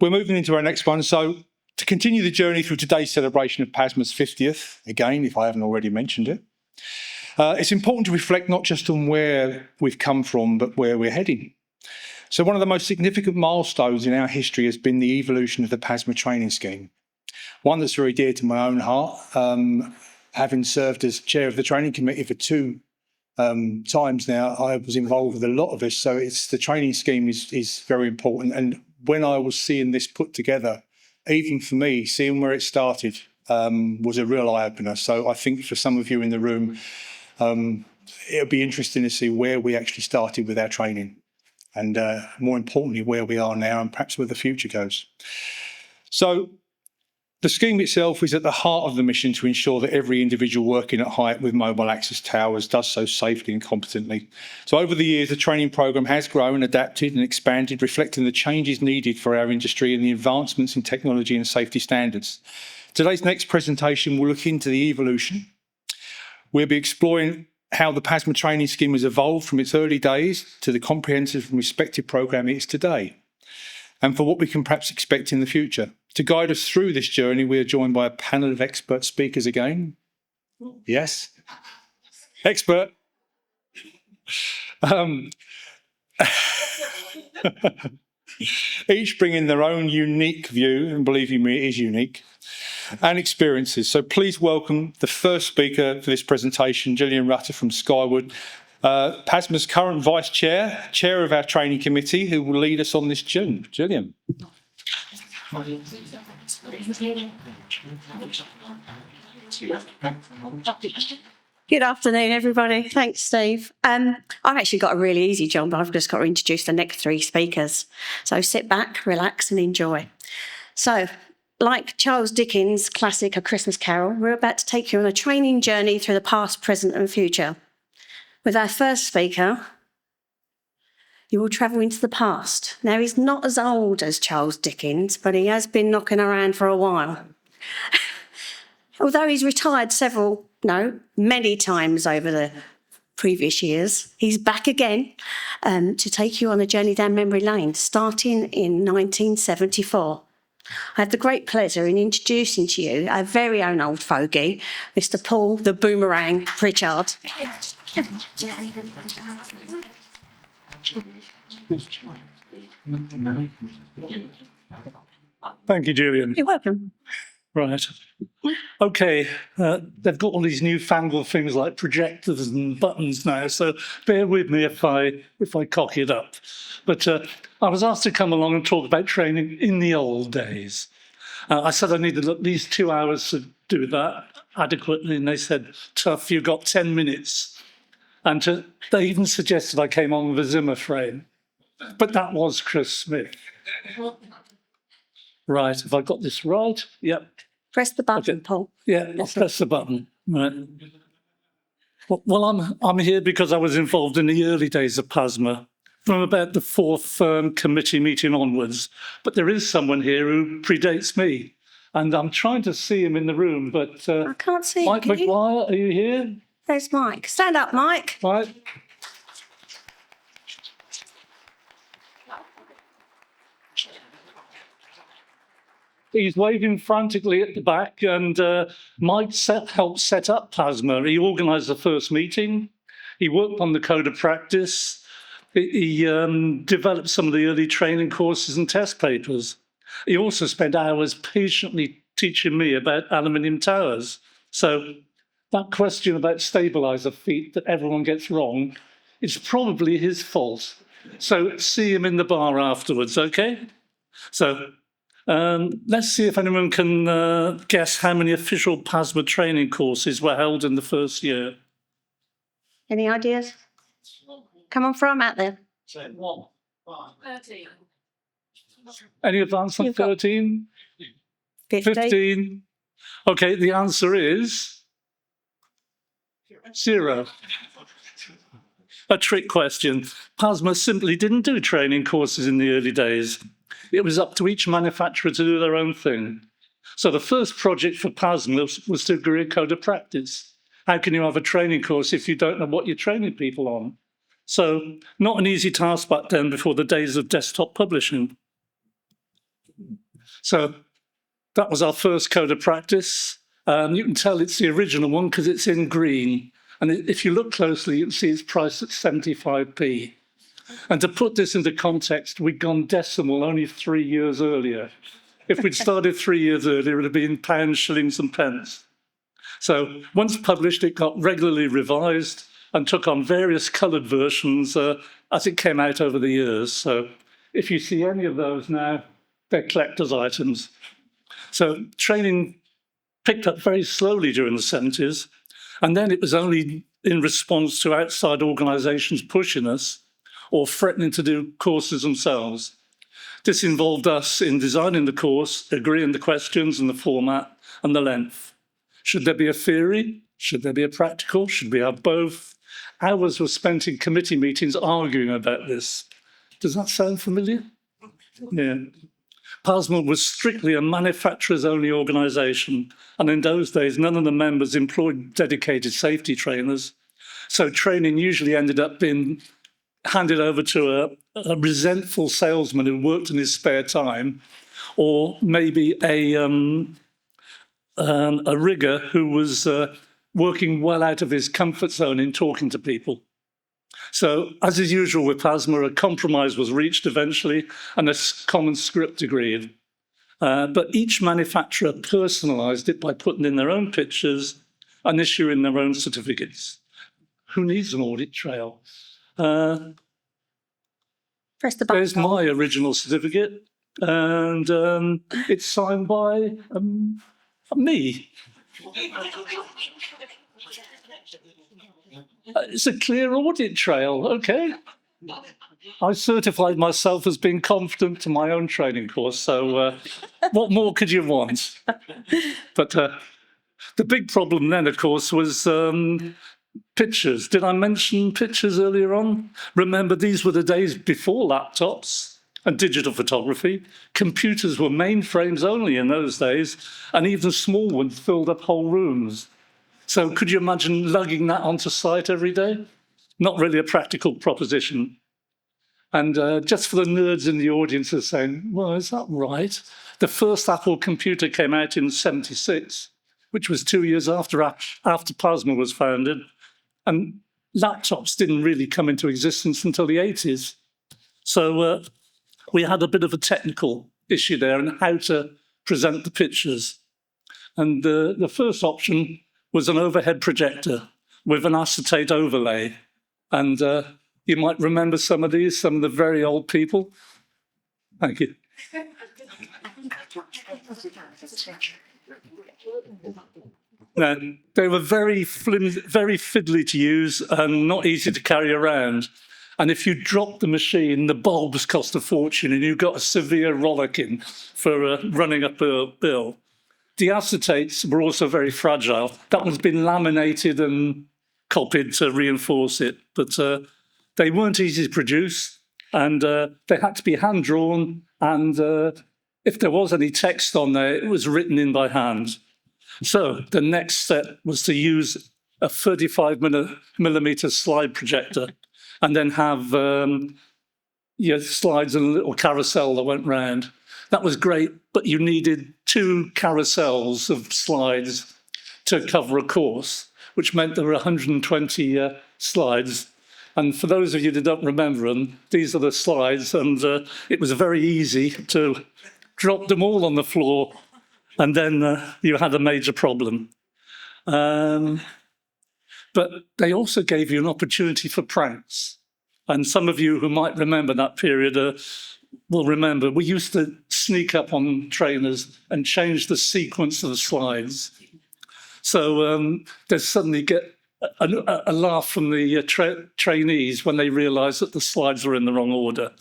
we're moving into our next one. So to continue the journey through today's celebration of PASMA's 50th, again, if I haven't already mentioned it, it's important to reflect not just on where we've come from, but where we're heading. So one of the most significant milestones in our history has been the evolution of the PASMA training scheme, one that's very dear to my own heart, having served as chair of the training committee for 2 times now. I was involved with a lot of this, so the training scheme is very important. And when I was seeing this put together, even for me, seeing where it started was a real eye-opener. So I think for some of you in the room, it'll be interesting to see where we actually started with our training, and more importantly, where we are now and perhaps where the future goes. So the scheme itself is at the heart of the mission to ensure that every individual working at height with mobile access towers does so safely and competently. So over the years, the training programme has grown, adapted and expanded, reflecting the changes needed for our industry and the advancements in technology and safety standards. Today's next presentation will look into the evolution. We'll be exploring how the PASMA training scheme has evolved from its early days to the comprehensive and respected programme it is today, and for what we can perhaps expect in the future. To guide us through this journey, we are joined by a panel of expert speakers again. Yes, expert. Each bringing their own unique view, and believe you me, it is unique, and experiences. So please welcome the first speaker for this presentation, Gillian Rutter from Skyward, PASMA's current Vice Chair, Chair of our Training Committee, who will lead us on this journey. Gillian. Good afternoon, everybody. Thanks, Steve. I've actually got a really easy job. I've just got to introduce the next 3 speakers. So sit back, relax and enjoy. So, like Charles Dickens' classic A Christmas Carol, we're about to take you on a training journey through the past, present and future. With our first speaker, you will travel into the past. Now, he's not as old as Charles Dickens, but he has been knocking around for a while. Although he's retired many times over the previous years, he's back again to take you on a journey down memory lane, starting in 1974. I have the great pleasure in introducing to you our very own old fogey, Mr. Paul the Boomerang Pritchard. Thank you, Julian. You're welcome. Right. Okay, they've got all these newfangled things like projectors and buttons now, so bear with me if I cock it up. But I was asked to come along and talk about training in the old days. I said I needed at least 2 hours to do that adequately, and they said, tough, you've got 10 minutes. And they even suggested I came on with a Zimmer frame. But that was Chris Smith. Right, have I got this right? Yep. Press the button, okay. Paul. Yeah, I'll press the button. Right. Well, I'm here because I was involved in the early days of PASMA, from about the 4th committee meeting onwards. But there is someone here who predates me, and I'm trying to see him in the room, but... I can't see Mike McGuire, are you here? There's Mike. Stand up, Mike. Right. He's waving frantically at the back, and Mike helped set up PASMA. He organised the first meeting. He worked on the code of practice. He developed some of the early training courses and test papers. He also spent hours patiently teaching me about aluminium towers. So that question about stabiliser feet that everyone gets wrong, it's probably his fault. So see him in the bar afterwards, okay? So let's see if anyone can guess how many official PASMA training courses were held in the first year. Any ideas? Come on, throw them out there. 13. Any advance on 13? 15. Okay, the answer is 0. A trick question. PASMA simply didn't do training courses in the early days. It was up to each manufacturer to do their own thing. So the first project for PASMA was to agree a code of practice. How can you have a training course if you don't know what you're training people on? So not an easy task back then before the days of desktop publishing. So that was our first code of practice. You can tell it's the original one because it's in green. And if you look closely, you can see it's priced at 75p. And to put this into context, we'd gone decimal only 3 years earlier. If we'd started 3 years earlier, it would have been pounds, shillings, and pence. So once published, it got regularly revised and took on various coloured versions as it came out over the years. So if you see any of those now, they're collector's items. So training picked up very slowly during the 70s. And then it was only in response to outside organisations pushing us or threatening to do courses themselves. This involved us in designing the course, agreeing the questions and the format and the length. Should there be a theory? Should there be a practical? Should we have both? Hours were spent in committee meetings arguing about this. Does that sound familiar? Yeah. PASMA was strictly a manufacturers-only organisation, and in those days, none of the members employed dedicated safety trainers. So training usually ended up being handed over to a resentful salesman who worked in his spare time, or maybe a rigger who was working well out of his comfort zone in talking to people. So, as is usual with PASMA, a compromise was reached eventually and a common script agreed. But each manufacturer personalised it by putting in their own pictures and issuing their own certificates. Who needs an audit trail? Press the button. There's my original certificate, and it's signed by me. It's a clear audit trail, okay. I certified myself as being confident to my own training course, so what more could you want? But the big problem then, of course, was pictures. Did I mention pictures earlier on? Remember, these were the days before laptops and digital photography. Computers were mainframes only in those days, and even small ones filled up whole rooms. So could you imagine lugging that onto site every day? Not really a practical proposition. And just for the nerds in the audience are saying, well, is that right? The first Apple computer came out in '76, which was 2 years after PASMA was founded. And laptops didn't really come into existence until the '80s. So we had a bit of a technical issue there in how to present the pictures. And the first option was an overhead projector with an acetate overlay. And you might remember some of these, some of the very old people. Thank you. Now, they were very fiddly to use and not easy to carry around. And if you dropped the machine, the bulbs cost a fortune and you got a severe rollicking for running up a bill. The acetates were also very fragile. That one's been laminated and copied to reinforce it, but they weren't easy to produce, and they had to be hand-drawn, and if there was any text on there, it was written in by hand. So the next step was to use a 35mm slide projector and then have slides and a little carousel that went round. That was great, but you needed 2 carousels of slides to cover a course, which meant there were 120 slides. And for those of you that don't remember them, these are the slides, and it was very easy to drop them all on the floor, and then you had a major problem. But they also gave you an opportunity for pranks. And some of you who might remember that period will remember we used to sneak up on trainers and change the sequence of the slides. So they suddenly get a laugh from the trainees when they realise that the slides were in the wrong order.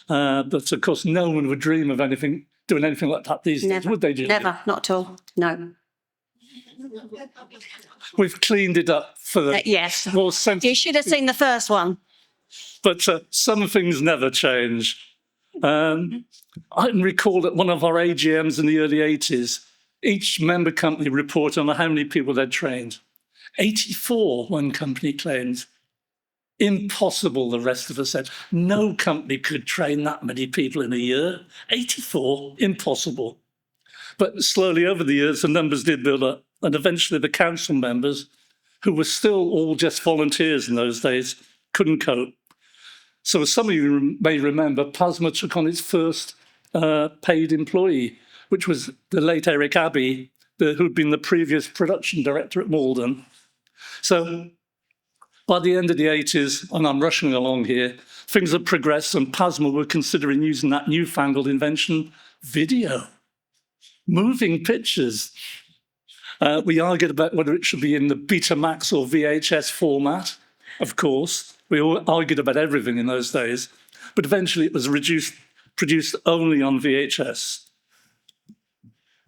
But of course, no one would dream of doing anything like that these days, would they? Never, not at all. No. We've cleaned it up for the yes. more sensitive. You should have seen the first one. But some things never change. I can recall at one of our AGMs in the early 80s, each member company reported on how many people they'd trained. 84, one company claimed. Impossible, the rest of us said. No company could train that many people in a year. 84, impossible. But slowly over the years, the numbers did build up. And eventually the council members, who were still all just volunteers in those days, couldn't cope. So as some of you may remember, PASMA took on its first paid employee, which was the late Eric Abbey, who'd been the previous production director at Malden. So by the end of the 80s, and I'm rushing along here, things had progressed and PASMA were considering using that newfangled invention, video, moving pictures. We argued about whether it should be in the Betamax or VHS format, of course. We all argued about everything in those days, but eventually it was produced only on VHS.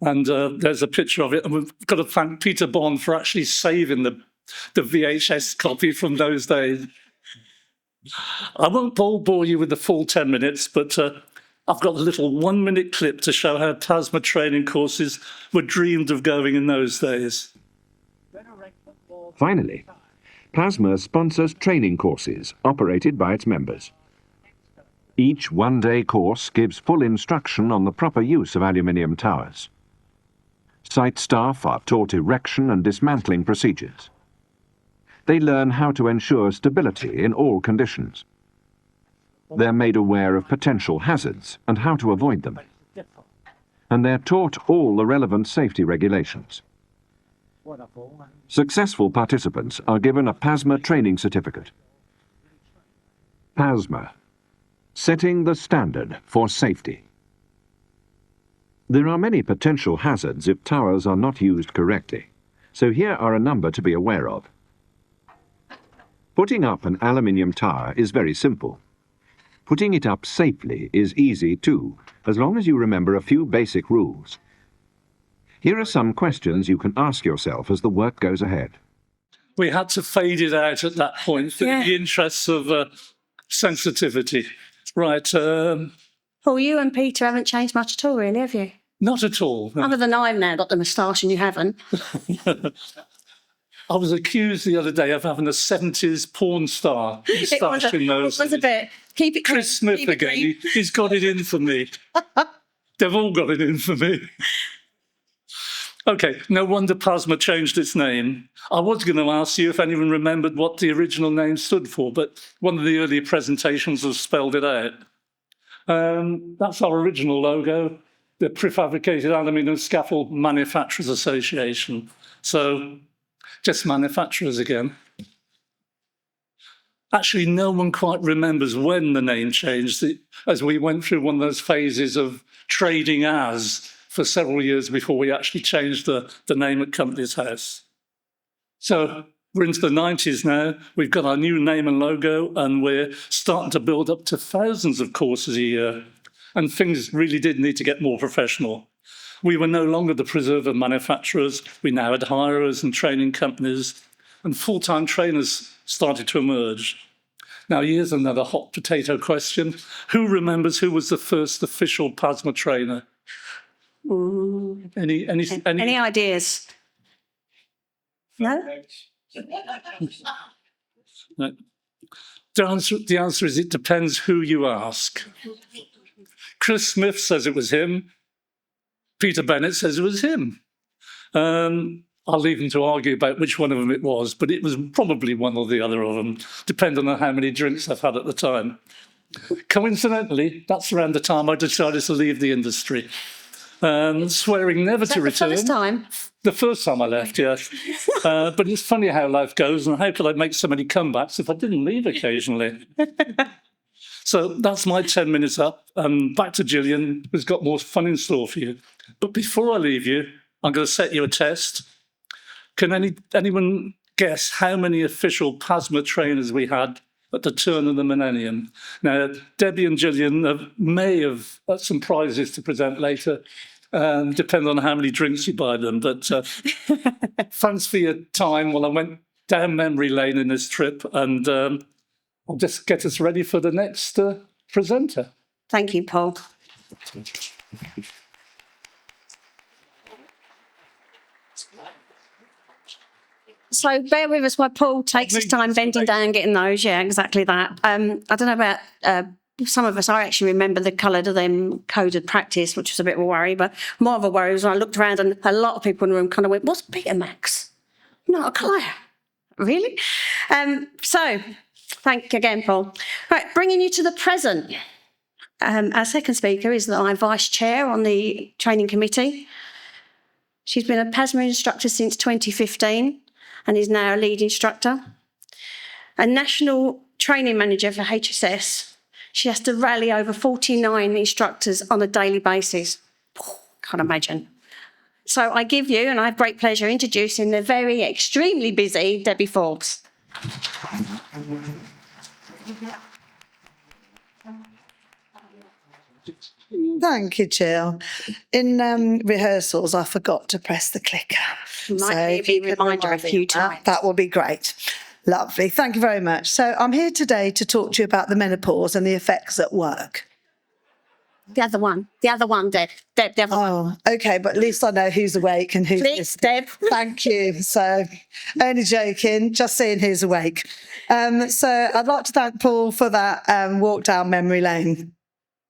And there's a picture of it, and we've got to thank Peter Bond for actually saving the VHS copy from those days. I won't bore you with the full 10 minutes, but I've got a little 1-minute clip to show how PASMA training courses were dreamed of going in those days. Finally, PASMA sponsors training courses operated by its members. Each one-day course gives full instruction on the proper use of aluminium towers. Site staff are taught erection and dismantling procedures. They learn how to ensure stability in all conditions. They're made aware of potential hazards and how to avoid them. And they're taught all the relevant safety regulations. Successful participants are given a PASMA training certificate. PASMA, setting the standard for safety. There are many potential hazards if towers are not used correctly, so here are a number to be aware of. Putting up an aluminium tower is very simple. Putting it up safely is easy too, as long as you remember a few basic rules. Here are some questions you can ask yourself as the work goes ahead. We had to fade it out at that point in the interests of sensitivity. Right. Paul, you and Peter haven't changed much at all, really, have you? Not at all. No. Other than I've now got the moustache and you haven't. I was accused the other day of having a 70s porn star moustache in those. It was a bit. Keep it clean. Chris Smith again. He's got it in for me. They've all got it in for me. Okay, no wonder PASMA changed its name. I was going to ask you if anyone remembered what the original name stood for, but one of the earlier presentations has spelled it out. That's our original logo, the Prefabricated Aluminium Scaffold Manufacturers Association. So, just manufacturers again. Actually, no one quite remembers when the name changed, as we went through one of those phases of trading as for several years before we actually changed the name at Company's House. So we're into the 90s now. We've got our new name and logo, and we're starting to build up to thousands of courses a year. And things really did need to get more professional. We were no longer the preserver manufacturers. We now had hirers and training companies, and full-time trainers started to emerge. Now, here's another hot potato question. Who remembers who was the first official PASMA trainer? Any ideas? No? No. The answer is it depends who you ask. Chris Smith says it was him. Peter Bennett says it was him. I'll leave them to argue about which one of them it was, but it was probably one or the other of them, depending on how many drinks I've had at the time. Coincidentally, that's around the time I decided to leave the industry. Swearing never to return. The first time? The first time I left, yes. But it's funny how life goes, and how could I make so many comebacks if I didn't leave occasionally? So that's my 10 minutes up. Back to Gillian, who's got more fun in store for you. But before I leave you, I'm going to set you a test. Can anyone guess how many official PASMA trainers we had at the turn of the millennium? Now, Debbie and Gillian may have some prizes to present later, depending on how many drinks you buy them. But thanks for your time while I went down memory lane in this trip, and I'll just get us ready for the next presenter. Thank you, Paul. So bear with us while Paul takes his time bending down, getting those. Yeah, exactly that. I don't know about some of us. I actually remember the colour of them coded practice, which was a bit of a worry. But more of a worry was when I looked around and a lot of people in the room kind of went, "What's Betamax? Not a colour, really?" So thank you again, Paul. Right, bringing you to the present. Our second speaker is my vice chair on the training committee. She's been a PASMA instructor since 2015 and is now a lead instructor. A national training manager for HSS. She has to rally over 49 instructors on a daily basis. Can't imagine. So I give you, and I have great pleasure, introducing the very extremely busy Debbie Forbes. Thank you, Jill. In rehearsals, I forgot to press the clicker. Might be a reminder a few times. That will be great. Lovely. Thank you very much. So I'm here today to talk to you about the menopause and the effects at work. The other one, Deb. Deb, the other one. Oh, okay, but at least I know who's awake and who's Please, Deb. Thank you. So, only joking, just seeing who's awake. So I'd like to thank Paul for that walk down memory lane.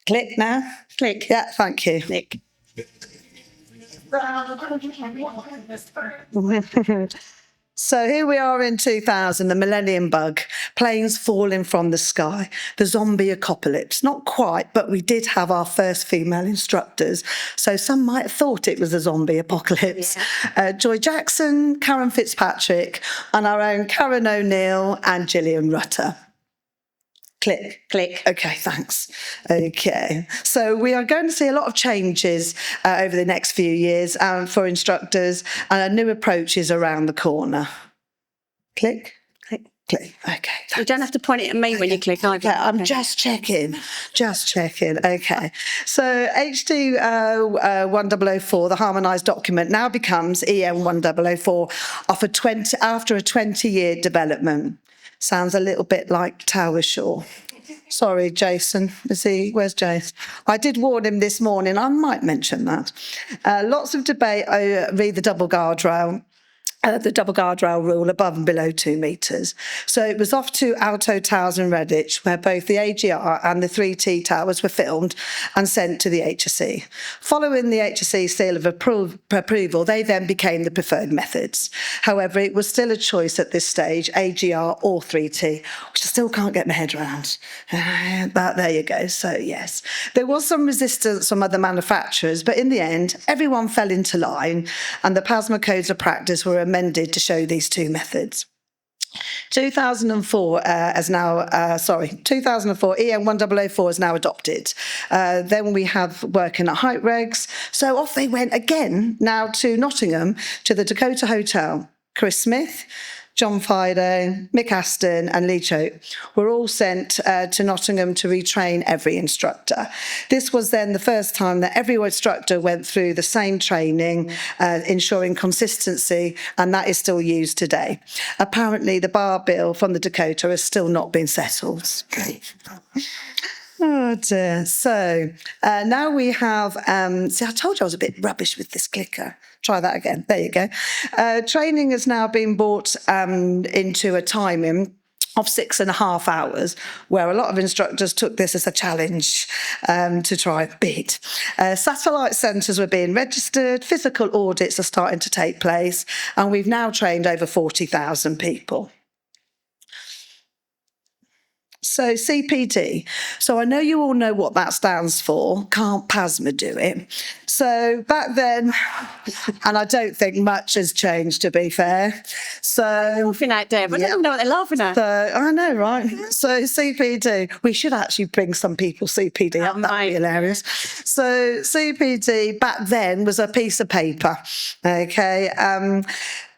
Click now. Click. Yeah, thank you. Click. So here we are in 2000, the millennium bug, planes falling from the sky, the zombie apocalypse. Not quite, but we did have our first female instructors. So some might have thought it was a zombie apocalypse. Yeah. Joy Jackson, Karen Fitzpatrick, and our own Karen O'Neill and Gillian Rutter. Click. Click. Okay, thanks. Okay, so we are going to see a lot of changes over the next few years for instructors and new approaches around the corner. Click. Click. Click. Okay. You don't have to point it at me when you click either. Okay, I'm just checking. Just checking. Okay. So HD 1004, the harmonised document, now becomes EN 1004 after a 20-year development. Sounds a little bit like TowerSure. Sorry, Jason. Where's Jason? I did warn him this morning. I might mention that. Lots of debate re the double guardrail. The double guardrail rule above and below 2 metres. So it was off to Alto Towers in Redditch, where both the AGR and the 3T towers were filmed and sent to the HSE. Following the HSE seal of approval, they then became the preferred methods. However, it was still a choice at this stage, AGR or 3T, which I still can't get my head around. But there you go. So yes, there was some resistance from other manufacturers, but in the end, everyone fell into line and the PASMA codes of practice were amended to show these 2 methods. 2004 2004 EN 1004 is now adopted. Then we have working at height regs. So off they went again, now to Nottingham, to the Dakota Hotel. Chris Smith, John Fido, Mick Aston and Lee Choate were all sent to Nottingham to retrain every instructor. This was then the first time that every instructor went through the same training, ensuring consistency, and that is still used today. Apparently the bar bill from the Dakota has still not been settled. Oh dear. So now we have, see, I told you I was a bit rubbish with this clicker. Try that again. There you go. Training has now been brought into a timing of 6.5 hours, where a lot of instructors took this as a challenge to try and beat. Satellite centres were being registered, physical audits are starting to take place, and we've now trained over 40,000 people. So CPD. So I know you all know what that stands for. Can't PASMA do it? So back then, and I don't think much has changed, to be fair. So Laughing at Deb. I don't even know what they're laughing at. So I know, right? So CPD. We should actually bring some people CPD up. That would be hilarious. So CPD back then was a piece of paper. Okay.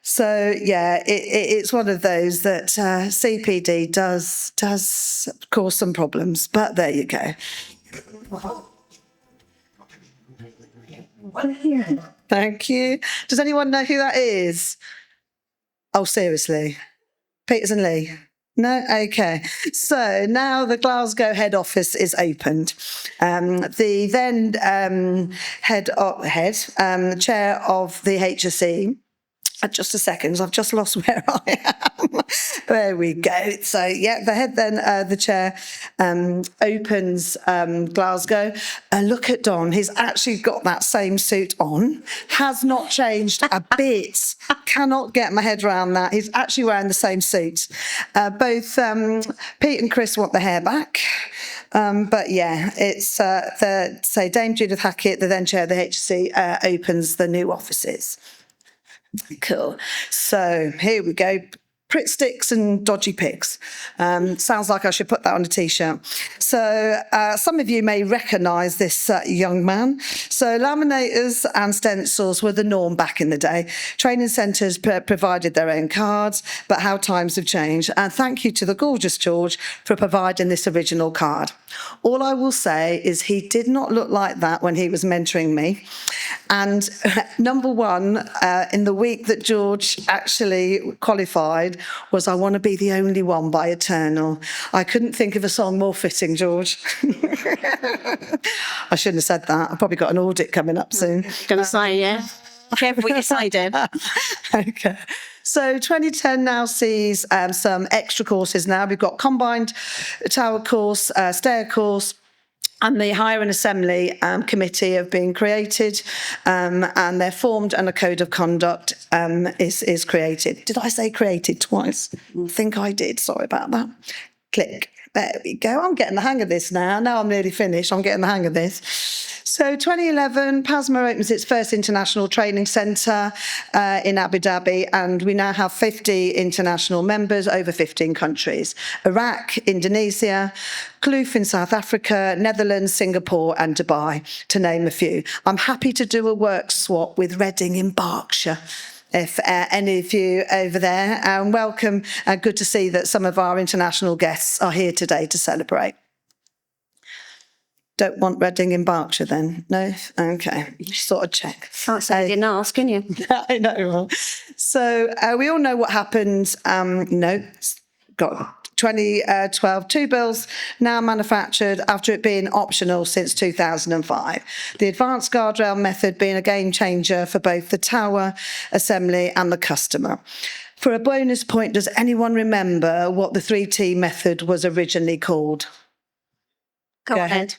So yeah, it's one of those that CPD does cause some problems, but there you go. Thank you. Does anyone know who that is? Oh, seriously? Peters and Lee? No? Okay. So now the Glasgow head office is opened. The then chair of the HSE, Just a second, I've just lost where I am. There we go. So, yeah, the head then, the chair opens Glasgow. Look at Don. He's actually got that same suit on. Has not changed a bit. Cannot get my head around that. He's actually wearing the same suit. Both Pete and Chris want the hair back. But yeah, it's Dame Judith Hackett, the then chair of the HSC, opens the new offices. Cool. So here we go. Prick sticks and dodgy pigs. Sounds like I should put that on a T-shirt. So some of you may recognise this young man. So laminators and stencils were the norm back in the day. Training centres provided their own cards, but how times have changed. And thank you to the gorgeous George for providing this original card. All I will say is he did not look like that when he was mentoring me. And number one, in the week that George actually qualified, was I Want to Be the Only One by Eternal. I couldn't think of a song more fitting, George. I shouldn't have said that. I've probably got an audit coming up soon. Going to say, yeah. Careful what you say, Deb. Okay. So 2010 now sees some extra courses now. We've got combined tower course, stair course, and the Hire and Assembly Committee have been created, and they're formed, and a code of conduct is created. Did I say created twice? I think I did. Sorry about that. Click. There we go. I'm getting the hang of this now. Now I'm nearly finished. I'm getting the hang of this. So 2011, PASMA opens its first international training centre in Abu Dhabi, and we now have 50 international members, over 15 countries. Iraq, Indonesia, Kloof in South Africa, Netherlands, Singapore and Dubai, to name a few. I'm happy to do a work swap with Reading in Berkshire. If any of you over there, welcome. Good to see that some of our international guests are here today to celebrate. Don't want Reading in Berkshire then? No? Okay. Just thought I'd check. Can't say you didn't ask, can you? I know. So we all know what happened. Got 2012, two bills now manufactured after it being optional since 2005. The advanced guardrail method being a game changer for both the tower assembly and the customer. For a bonus point, does anyone remember what the 3T method was originally called? Go ahead.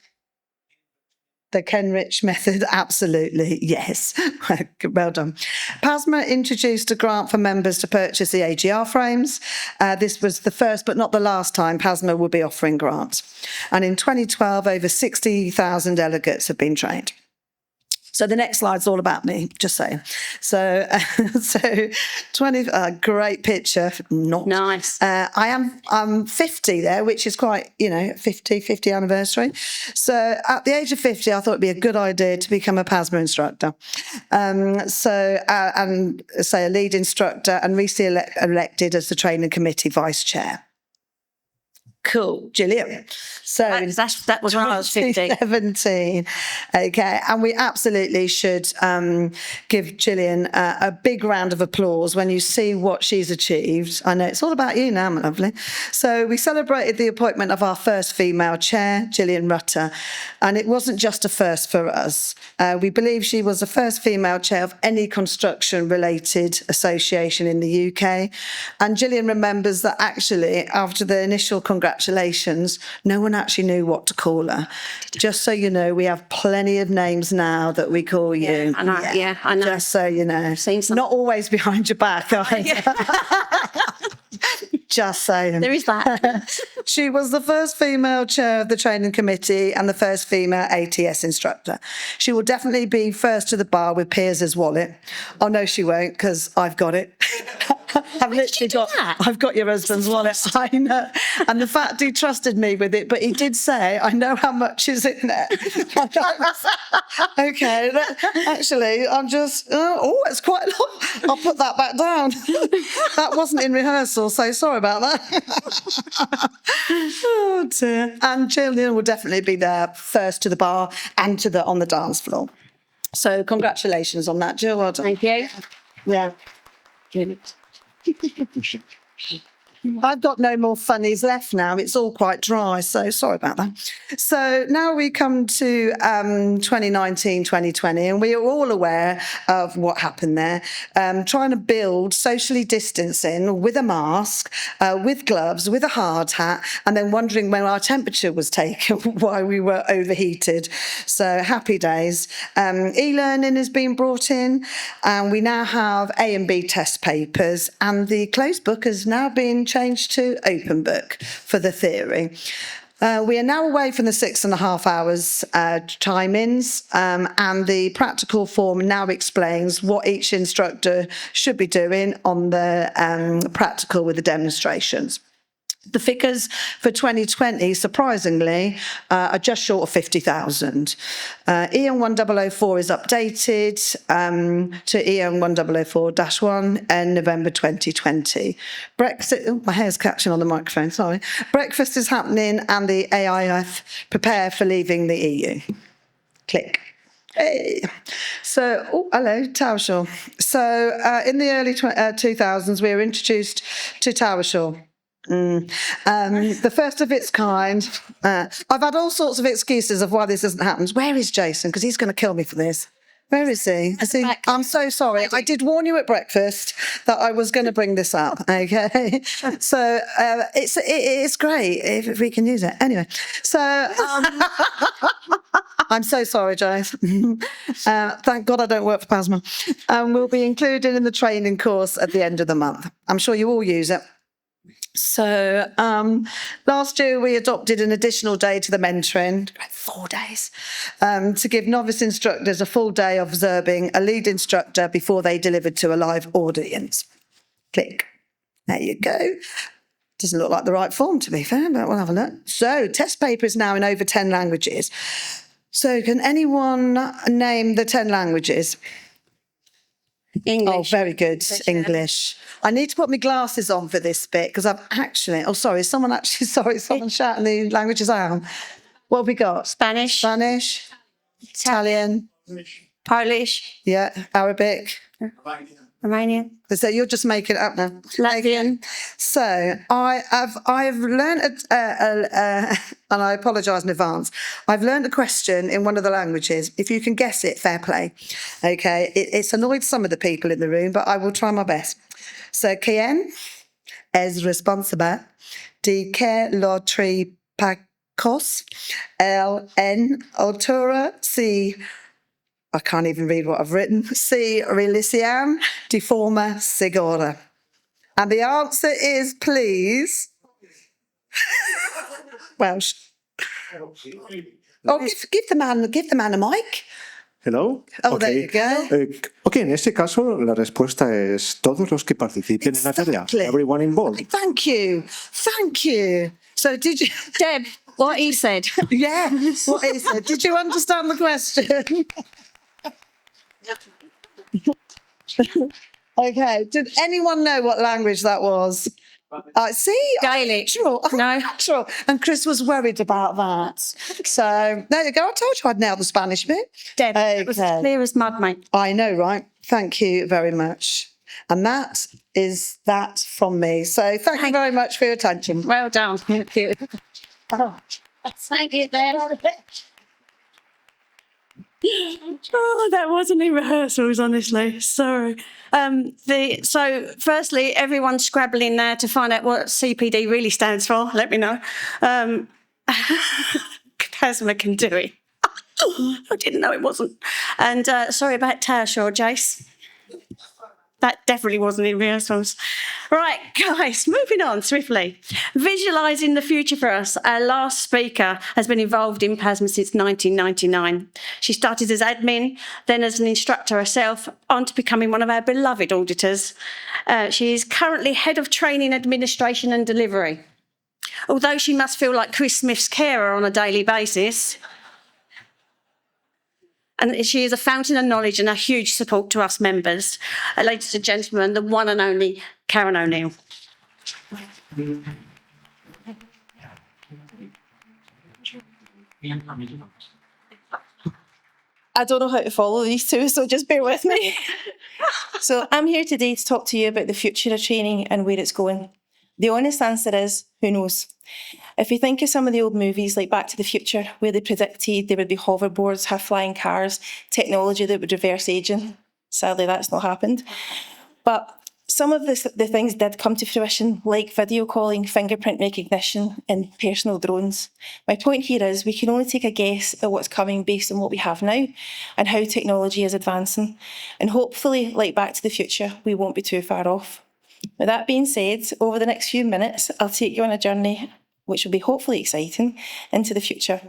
The Kenrich method, absolutely, yes. Well done. PASMA introduced a grant for members to purchase the AGR frames. This was the first but not the last time PASMA will be offering grants. And in 2012, over 60,000 delegates have been trained. So the next slide's all about me, just saying. So 20, great picture. Not nice. I'm 50 there, which is quite, 50 anniversary. So at the age of 50, I thought it'd be a good idea to become a PASMA instructor. And say a lead instructor, and recently elected as the training committee vice chair. Cool, Gillian. So that was when I was 50. 17. Okay, and we absolutely should give Gillian a big round of applause when you see what she's achieved. I know it's all about you now, my lovely. So we celebrated the appointment of our first female chair, Gillian Rutter, and it wasn't just a first for us. We believe she was the first female chair of any construction-related association in the UK. And Gillian remembers that actually, after the initial congratulations, no one actually knew what to call her. Just so you know, we have plenty of names now that we call you. Yeah, I know. Just so you know. Not always behind your back, Just saying. There is that. She was the first female chair of the training committee and the first female ATS instructor. She will definitely be first to the bar with Piers' wallet. Oh, no, she won't, because I've got it. I've got your husband's wallet. I know. And the fact he trusted me with it, but he did say, I know how much is in there. Okay, actually, I'm just, it's quite a lot. I'll put that back down. That wasn't in rehearsal, so sorry about that. Oh dear. And Gillian will definitely be there first to the bar and on the dance floor. So congratulations on that, Jill. Well done. Thank you. Yeah. Good. I've got no more funnies left now. It's all quite dry, so sorry about that. So now we come to 2019, 2020, and we are all aware of what happened there. Trying to build socially distancing with a mask, with gloves, with a hard hat, and then wondering when our temperature was taken, why we were overheated. So happy days. E-learning has been brought in, and we now have A and B test papers, and the closed book has now been changed to open book for the theory. We are now away from the 6.5 hours time-ins, and the practical form now explains what each instructor should be doing on the practical with the demonstrations. The figures for 2020, surprisingly, are just short of 50,000. EN 1004 is updated to EN 1004-1 in November 2020. Brexit, oh, my hair's catching on the microphone, sorry. Breakfast is happening and the AIF prepare for leaving the EU. Click. Hey. So, oh, hello, TowerSure. So, in the early 2000s, we were introduced to TowerSure. The first of its kind. I've had all sorts of excuses of why this hasn't happened. Where is Jason? Because he's going to kill me for this. Where is he? I'm so sorry. I did warn you at breakfast that I was going to bring this up. Okay, so it's great if we can use it. Anyway, so I'm so sorry, Jason. Thank God I don't work for PASMA. We'll be included in the training course at the end of the month. I'm sure you all use it. So last year we adopted an additional day to the mentoring, 4 days, to give novice instructors a full day of observing a lead instructor before they delivered to a live audience. Click. There you go. Doesn't look like the right form, to be fair, but we'll have a look. So test paper is now in over 10 languages. So can anyone name the 10 languages? English. Oh, very good. English. I need to put my glasses on for this bit because I've actually, someone shouting the languages out. What have we got? Spanish. Spanish, Italian, Polish. yeah, Arabic. Romanian. So you're just making it up now. Latvian. So I've learned, and I apologise in advance. I've learned a question in one of the languages. If you can guess it, fair play. Okay, it's annoyed some of the people in the room, but I will try my best. So, ¿quién es responsable de que los tripacos en altura si... I can't even read what I've written. Si realizan de forma segura. And the answer is, please. Welsh. Oh, give the man a mic. Hello. Oh, Okay. there you go. Ok, en este caso la respuesta es todos los que participen en la tarea. Exactly. Everyone involved. Thank you. So did you... Deb, what he said. Yeah, what is it? Did you understand the question? Okay, did anyone know what language that was? See? Gaelic. Sure. No. Sure. And Chris was worried about that. So, there you go. I told you I'd nailed the Spanish bit. Deb, it was Okay. clear as mud, mate. I know, right? Thank you very much. And that is that from me. So thank you very much for your attention. Well done. Thank you. Oh, Thank you, Deb. Oh, that wasn't in rehearsals, honestly. Sorry. So, firstly, everyone's scrabbling now to find out what CPD really stands for. Let me know. PASMA can do it. I didn't know it wasn't. And sorry about TowerSure, Jace. That definitely wasn't in rehearsals. Right, guys, moving on swiftly. Visualising the future for us. Our last speaker has been involved in PASMA since 1999. She started as admin, then as an instructor herself, on to becoming one of our beloved auditors. She is currently Head of Training, Administration and Delivery. Although she must feel like Chris Smith's carer on a daily basis, and she is a fountain of knowledge and a huge support to us members. Ladies and gentlemen, the one and only Karen O'Neill. I don't know how to follow these two, so just bear with me. So I'm here today to talk to you about the future of training and where it's going. The honest answer is, who knows? If we think of some of the old movies like Back to the Future, where they predicted there would be hoverboards, have flying cars, technology that would reverse aging, sadly that's not happened. But some of the things did come to fruition, like video calling, fingerprint recognition, and personal drones. My point here is we can only take a guess at what's coming based on what we have now and how technology is advancing. And hopefully, like Back to the Future, we won't be too far off. With that being said, over the next few minutes, I'll take you on a journey, which will be hopefully exciting, into the future,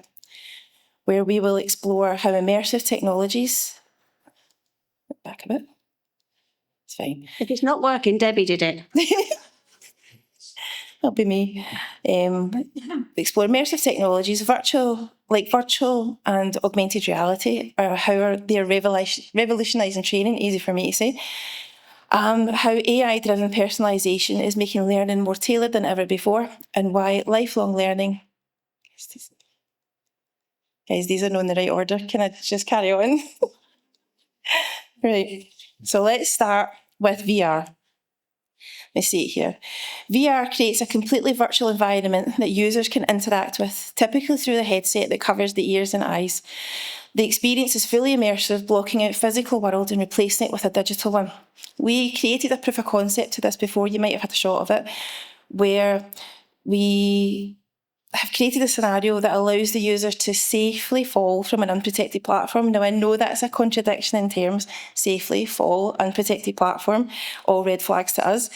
where we will explore how immersive technologies... Back a bit. It's fine. If it's not working, Debbie did it. That'll be me. Explore immersive technologies, virtual and augmented reality, or how they're revolutionising training, easy for me to say. How AI-driven personalisation is making learning more tailored than ever before, and why lifelong learning... Guys, these are not in the right order. Can I just carry on? Right. So let's start with VR. Let's see it here. VR creates a completely virtual environment that users can interact with, typically through a headset that covers the ears and eyes. The experience is fully immersive, blocking out physical world and replacing it with a digital one. We created a proof of concept to this before, you might have had a shot of it, where we have created a scenario that allows the user to safely fall from an unprotected platform. Now, I know that's a contradiction in terms, safely fall, unprotected platform, all red flags to us.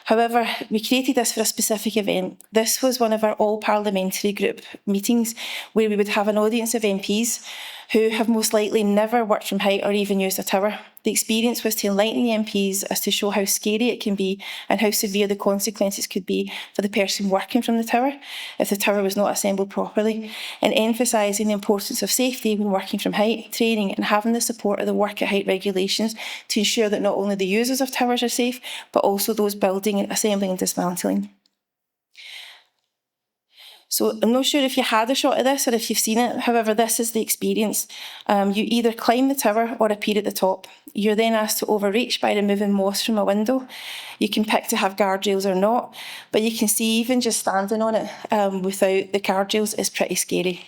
However, we created this for a specific event. This was one of our all-parliamentary group meetings where we would have an audience of MPs who have most likely never worked from height or even used a tower. The experience was to enlighten the MPs as to show how scary it can be and how severe the consequences could be for the person working from the tower if the tower was not assembled properly, and emphasising the importance of safety when working from height, training and having the support of the work at height regulations to ensure that not only the users of towers are safe, but also those building, assembling and dismantling. So I'm not sure if you had a shot of this or if you've seen it. However, this is the experience. You either climb the tower or appear at the top. You're then asked to overreach by removing moss from a window. You can pick to have guardrails or not, but you can see even just standing on it without the guardrails is pretty scary.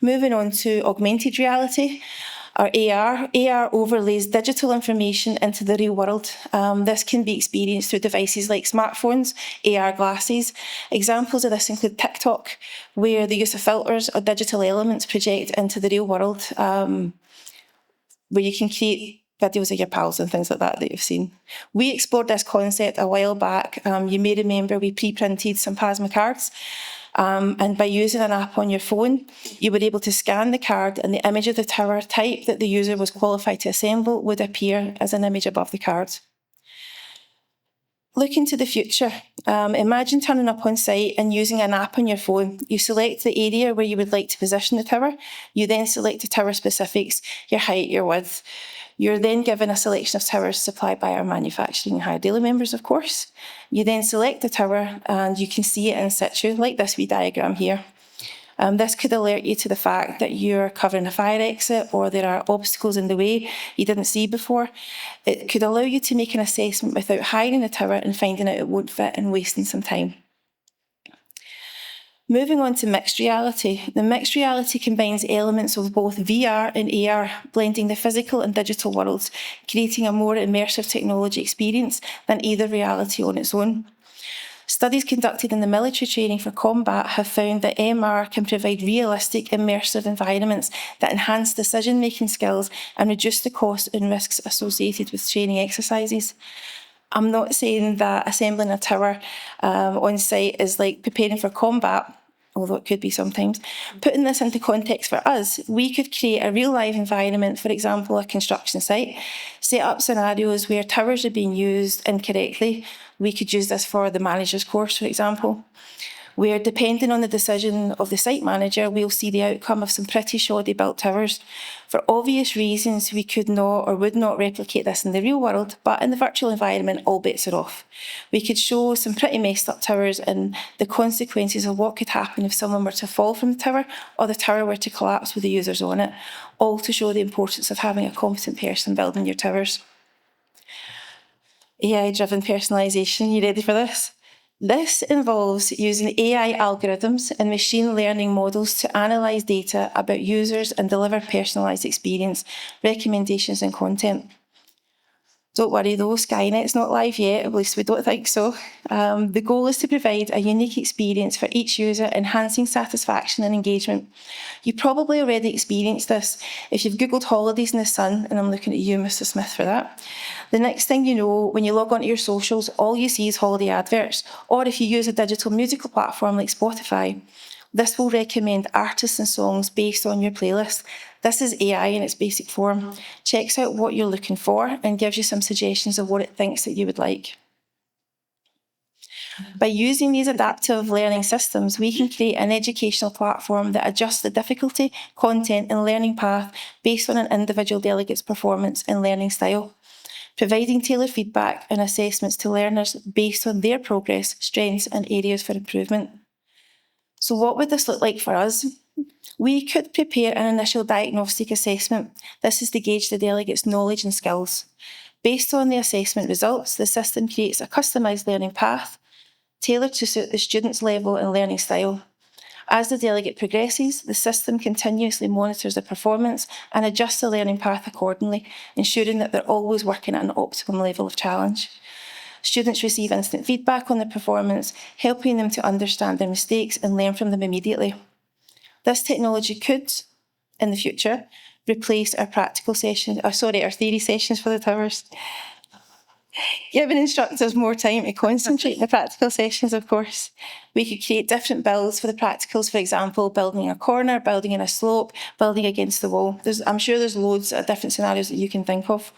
Moving on to augmented reality. Or AR. AR overlays digital information into the real world. This can be experienced through devices like smartphones, AR glasses. Examples of this include TikTok, where the use of filters or digital elements project into the real world, where you can create videos of your pals and things like that you've seen. We explored this concept a while back. You may remember we pre-printed some PASMA cards. And by using an app on your phone, you were able to scan the card and the image of the tower type that the user was qualified to assemble would appear as an image above the card. Looking to the future, imagine turning up on site and using an app on your phone. You select the area where you would like to position the tower. You then select the tower specifics, your height, your width. You're then given a selection of towers supplied by our manufacturing and hire daily members, of course. You then select the tower and you can see it in situ, like this wee diagram here. This could alert you to the fact that you're covering a fire exit or there are obstacles in the way you didn't see before. It could allow you to make an assessment without hiring the tower and finding out it won't fit and wasting some time. Moving on to mixed reality. The mixed reality combines elements of both VR and AR, blending the physical and digital worlds, creating a more immersive technology experience than either reality on its own. Studies conducted in the military training for combat have found that MR can provide realistic, immersive environments that enhance decision-making skills and reduce the costs and risks associated with training exercises. I'm not saying that assembling a tower on site is like preparing for combat, although it could be sometimes. Putting this into context for us, we could create a real life environment, for example, a construction site, set up scenarios where towers are being used incorrectly. We could use this for the manager's course, for example, where depending on the decision of the site manager, we'll see the outcome of some pretty shoddy built towers. For obvious reasons, we could not or would not replicate this in the real world, but in the virtual environment, all bets are off. We could show some pretty messed up towers and the consequences of what could happen if someone were to fall from the tower or the tower were to collapse with the users on it, all to show the importance of having a competent person building your towers. AI-driven personalisation. You ready for this? This involves using AI algorithms and machine learning models to analyse data about users and deliver personalised experience, recommendations and content. Don't worry though, Skynet's not live yet, at least we don't think so. The goal is to provide a unique experience for each user, enhancing satisfaction and engagement. You probably already experienced this if you've Googled holidays in the sun, and I'm looking at you, Mr. Smith, for that. The next thing you know, when you log onto your socials, all you see is holiday adverts. Or if you use a digital musical platform like Spotify, this will recommend artists and songs based on your playlist. This is AI in its basic form. Checks out what you're looking for and gives you some suggestions of what it thinks that you would like. By using these adaptive learning systems, we can create an educational platform that adjusts the difficulty, content and learning path based on an individual delegate's performance and learning style, providing tailored feedback and assessments to learners based on their progress, strengths and areas for improvement. So what would this look like for us? We could prepare an initial diagnostic assessment. This is to gauge the delegate's knowledge and skills. Based on the assessment results, the system creates a customised learning path, tailored to suit the student's level and learning style. As the delegate progresses, the system continuously monitors their performance and adjusts the learning path accordingly, ensuring that they're always working at an optimum level of challenge. Students receive instant feedback on their performance, helping them to understand their mistakes and learn from them immediately. This technology could, in the future, replace our our theory sessions for the towers. Giving instructors more time to concentrate in the practical sessions, of course. We could create different builds for the practicals, for example, building a corner, building in a slope, building against the wall. I'm sure there's loads of different scenarios that you can think of.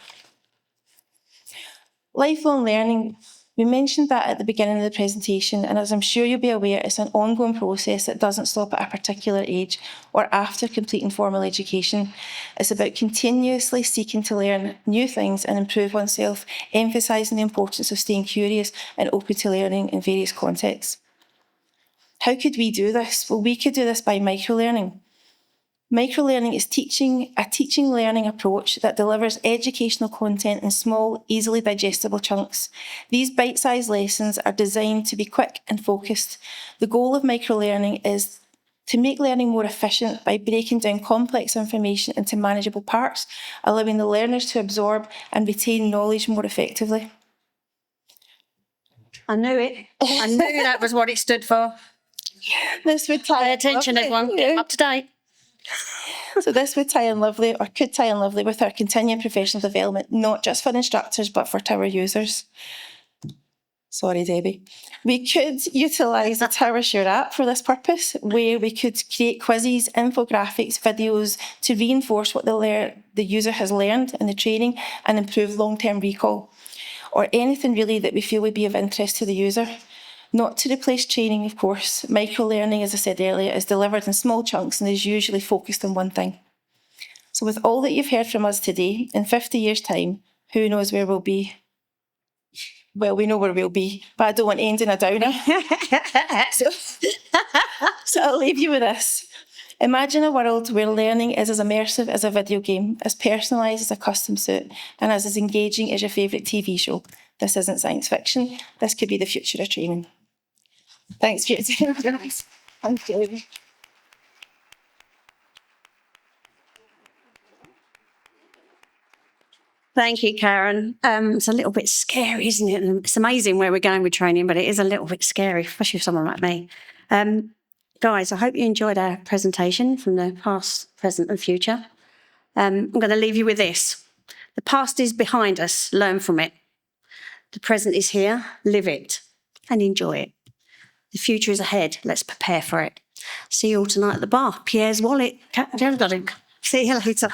Lifelong learning, we mentioned that at the beginning of the presentation, and as I'm sure you'll be aware, it's an ongoing process that doesn't stop at a particular age or after completing formal education. It's about continuously seeking to learn new things and improve oneself, emphasising the importance of staying curious and open to learning in various contexts. How could we do this? Well, we could do this by microlearning. Microlearning is a teaching learning approach that delivers educational content in small, easily digestible chunks. These bite-sized lessons are designed to be quick and focused. The goal of microlearning is to make learning more efficient by breaking down complex information into manageable parts, allowing the learners to absorb and retain knowledge more effectively. I knew it. I knew that was what it stood for. This would tie Pay attention, everyone. Get up to date. So this would tie in lovely, or could tie in lovely, with our continuing professional development, not just for instructors, but for tower users. Sorry, Debbie. We could utilise the TowerSure app for this purpose, where we could create quizzes, infographics, videos to reinforce what the user has learned in the training and improve long-term recall, or anything really that we feel would be of interest to the user. Not to replace training, of course. Microlearning, as I said earlier, is delivered in small chunks and is usually focused on one thing. So with all that you've heard from us today, in 50 years' time, who knows where we'll be? Well, we know where we'll be, but I don't want to end in a downer. So I'll leave you with this. Imagine a world where learning is as immersive as a video game, as personalised as a custom suit, and as engaging as your favourite TV show. This isn't science fiction. This could be the future of training. Thanks for your time. Thank you. Thank you, Karen. It's a little bit scary, isn't it? And it's amazing where we're going with training, but it is a little bit scary, especially for someone like me. Guys, I hope you enjoyed our presentation from the past, present and future. I'm going to leave you with this. The past is behind us. Learn from it. The present is here. Live it and enjoy it. The future is ahead. Let's prepare for it. See you all tonight at the bar. Pierre's wallet. See you later.